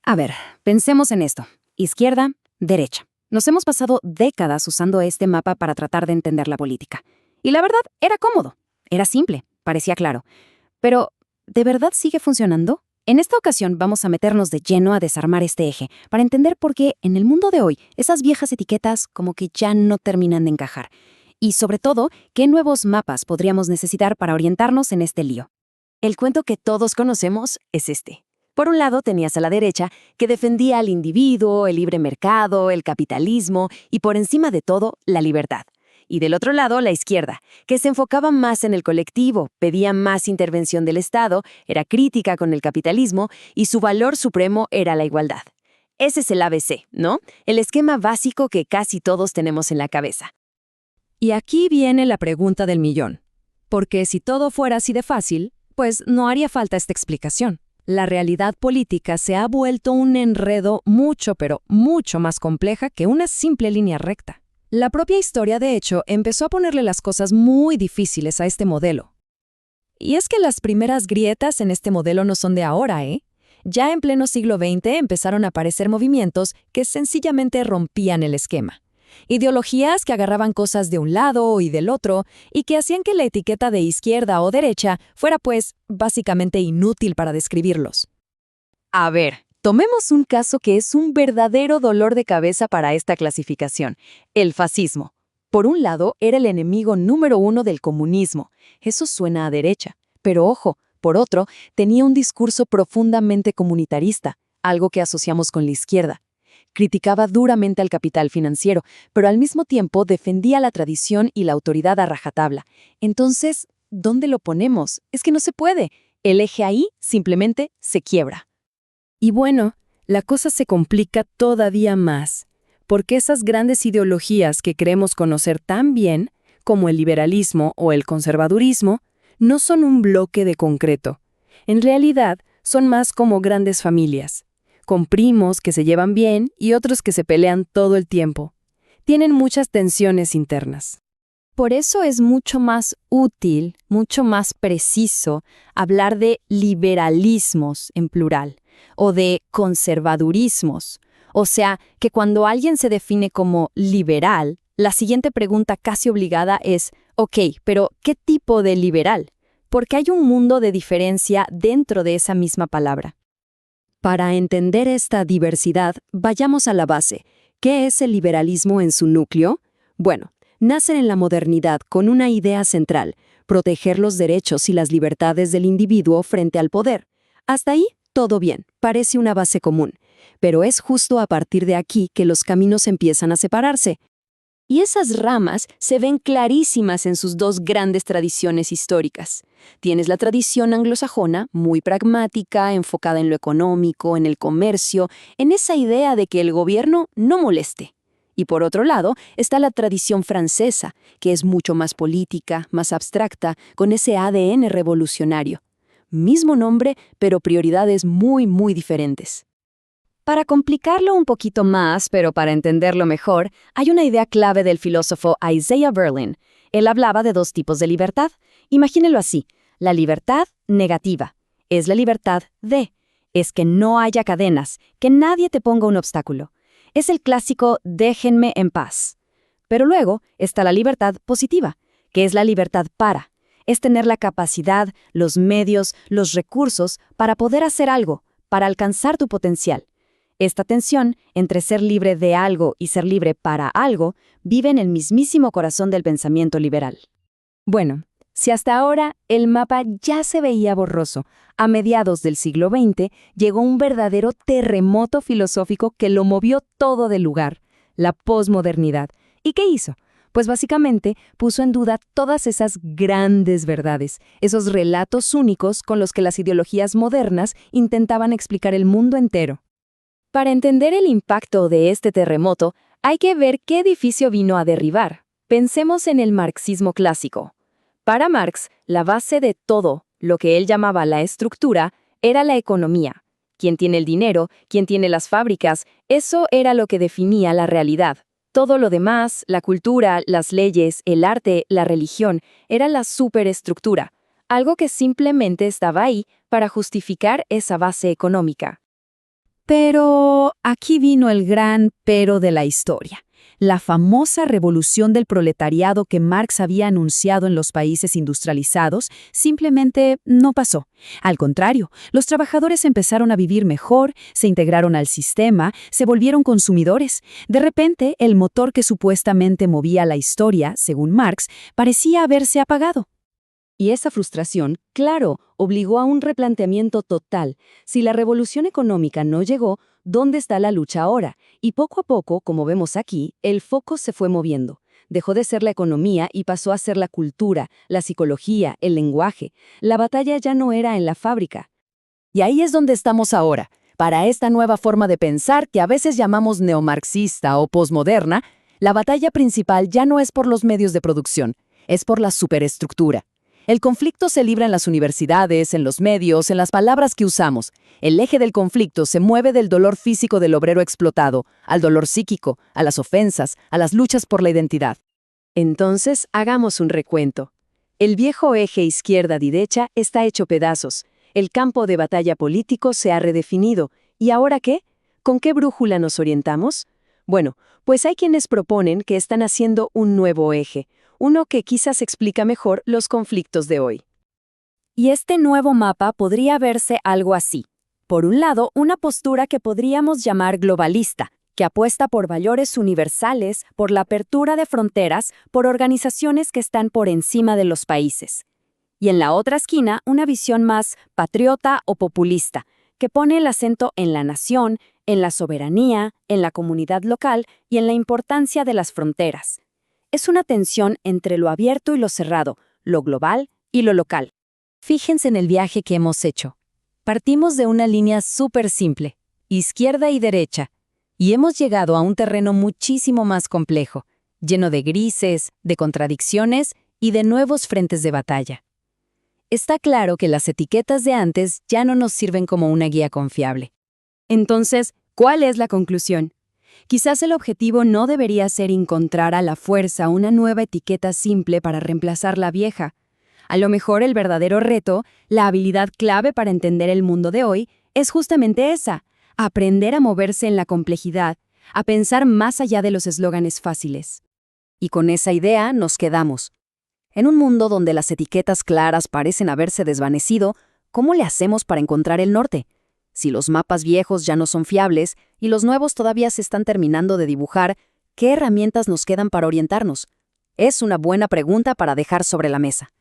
A ver, pensemos en esto. Izquierda, derecha. Nos hemos pasado décadas usando este mapa para tratar de entender la política. Y la verdad, era cómodo. Era simple, parecía claro. Pero, ¿de verdad sigue funcionando? En esta ocasión vamos a meternos de lleno a desarmar este eje, para entender por qué, en el mundo de hoy, esas viejas etiquetas como que ya no terminan de encajar. Y sobre todo, ¿qué nuevos mapas podríamos necesitar para orientarnos en este lío? El cuento que todos conocemos es este. Por un lado tenías a la derecha, que defendía al individuo, el libre mercado, el capitalismo y por encima de todo, la libertad. Y del otro lado, la izquierda, que se enfocaba más en el colectivo, pedía más intervención del Estado, era crítica con el capitalismo y su valor supremo era la igualdad. Ese es el ABC, ¿no? El esquema básico que casi todos tenemos en la cabeza. Y aquí viene la pregunta del millón. Porque si todo fuera así de fácil, pues no haría falta esta explicación. La realidad política se ha vuelto un enredo mucho, pero mucho más compleja que una simple línea recta. La propia historia, de hecho, empezó a ponerle las cosas muy difíciles a este modelo. Y es que las primeras grietas en este modelo no son de ahora, ¿eh? Ya en pleno siglo XX empezaron a aparecer movimientos que sencillamente rompían el esquema. Ideologías que agarraban cosas de un lado y del otro y que hacían que la etiqueta de izquierda o derecha fuera, pues, básicamente inútil para describirlos. A ver, tomemos un caso que es un verdadero dolor de cabeza para esta clasificación, el fascismo. Por un lado, era el enemigo número uno del comunismo. Eso suena a derecha. Pero ojo, por otro, tenía un discurso profundamente comunitarista, algo que asociamos con la izquierda. Criticaba duramente al capital financiero, pero al mismo tiempo defendía la tradición y la autoridad a rajatabla. Entonces, ¿dónde lo ponemos? Es que no se puede. El eje ahí simplemente se quiebra. Y bueno, la cosa se complica todavía más, porque esas grandes ideologías que creemos conocer tan bien, como el liberalismo o el conservadurismo, no son un bloque de concreto. En realidad, son más como grandes familias, con primos que se llevan bien y otros que se pelean todo el tiempo. Tienen muchas tensiones internas. Por eso es mucho más útil, mucho más preciso hablar de liberalismos en plural o de conservadurismos. O sea, que cuando alguien se define como liberal, la siguiente pregunta casi obligada es, ok, pero ¿qué tipo de liberal? Porque hay un mundo de diferencia dentro de esa misma palabra. Para entender esta diversidad, vayamos a la base. ¿Qué es el liberalismo en su núcleo? Bueno, nacen en la modernidad con una idea central, proteger los derechos y las libertades del individuo frente al poder. Hasta ahí, todo bien, parece una base común. Pero es justo a partir de aquí que los caminos empiezan a separarse. Y esas ramas se ven clarísimas en sus dos grandes tradiciones históricas. Tienes la tradición anglosajona, muy pragmática, enfocada en lo económico, en el comercio, en esa idea de que el gobierno no moleste. Y por otro lado, está la tradición francesa, que es mucho más política, más abstracta, con ese ADN revolucionario. Mismo nombre, pero prioridades muy, muy diferentes. Para complicarlo un poquito más, pero para entenderlo mejor, hay una idea clave del filósofo Isaiah Berlin. Él hablaba de dos tipos de libertad. Imagínelo así, la libertad negativa. Es la libertad es que no haya cadenas, que nadie te ponga un obstáculo. Es el clásico déjenme en paz. Pero luego está la libertad positiva, que es la libertad para. Es tener la capacidad, los medios, los recursos para poder hacer algo, para alcanzar tu potencial. Esta tensión entre ser libre de algo y ser libre para algo vive en el mismísimo corazón del pensamiento liberal. Bueno, si hasta ahora el mapa ya se veía borroso, a mediados del siglo XX llegó un verdadero terremoto filosófico que lo movió todo del lugar, la posmodernidad. ¿Y qué hizo? Pues básicamente puso en duda todas esas grandes verdades, esos relatos únicos con los que las ideologías modernas intentaban explicar el mundo entero. Para entender el impacto de este terremoto, hay que ver qué edificio vino a derribar. Pensemos en el marxismo clásico. Para Marx, la base de todo, lo que él llamaba la estructura, era la economía. Quién tiene el dinero, quién tiene las fábricas, eso era lo que definía la realidad. Todo lo demás, la cultura, las leyes, el arte, la religión, era la superestructura, algo que simplemente estaba ahí para justificar esa base económica. Pero aquí vino el gran pero de la historia. La famosa revolución del proletariado que Marx había anunciado en los países industrializados simplemente no pasó. Al contrario, los trabajadores empezaron a vivir mejor, se integraron al sistema, se volvieron consumidores. De repente, el motor que supuestamente movía la historia, según Marx, parecía haberse apagado. Y esa frustración, claro, obligó a un replanteamiento total. Si la revolución económica no llegó, ¿dónde está la lucha ahora? Y poco a poco, como vemos aquí, el foco se fue moviendo. Dejó de ser la economía y pasó a ser la cultura, la psicología, el lenguaje. La batalla ya no era en la fábrica. Y ahí es donde estamos ahora. Para esta nueva forma de pensar que a veces llamamos neomarxista o posmoderna, la batalla principal ya no es por los medios de producción, es por la superestructura. El conflicto se libra en las universidades, en los medios, en las palabras que usamos. El eje del conflicto se mueve del dolor físico del obrero explotado, al dolor psíquico, a las ofensas, a las luchas por la identidad. Entonces, hagamos un recuento. El viejo eje izquierda-derecha está hecho pedazos. El campo de batalla político se ha redefinido. ¿Y ahora qué? ¿Con qué brújula nos orientamos? Bueno, pues hay quienes proponen que están haciendo un nuevo eje, uno que quizás explica mejor los conflictos de hoy. Y este nuevo mapa podría verse algo así. Por un lado, una postura que podríamos llamar globalista, que apuesta por valores universales, por la apertura de fronteras, por organizaciones que están por encima de los países. Y en la otra esquina, una visión más patriota o populista, que pone el acento en la nación, en la soberanía, en la comunidad local y en la importancia de las fronteras. Es una tensión entre lo abierto y lo cerrado, lo global y lo local. Fíjense en el viaje que hemos hecho. Partimos de una línea súper simple, izquierda y derecha, y hemos llegado a un terreno muchísimo más complejo, lleno de grises, de contradicciones y de nuevos frentes de batalla. Está claro que las etiquetas de antes ya no nos sirven como una guía confiable. Entonces, ¿cuál es la conclusión? Quizás el objetivo no debería ser encontrar a la fuerza una nueva etiqueta simple para reemplazar la vieja. A lo mejor el verdadero reto, la habilidad clave para entender el mundo de hoy, es justamente esa: aprender a moverse en la complejidad, a pensar más allá de los eslóganes fáciles. Y con esa idea nos quedamos. En un mundo donde las etiquetas claras parecen haberse desvanecido, ¿cómo le hacemos para encontrar el norte? Si los mapas viejos ya no son fiables y los nuevos todavía se están terminando de dibujar, ¿qué herramientas nos quedan para orientarnos? Es una buena pregunta para dejar sobre la mesa.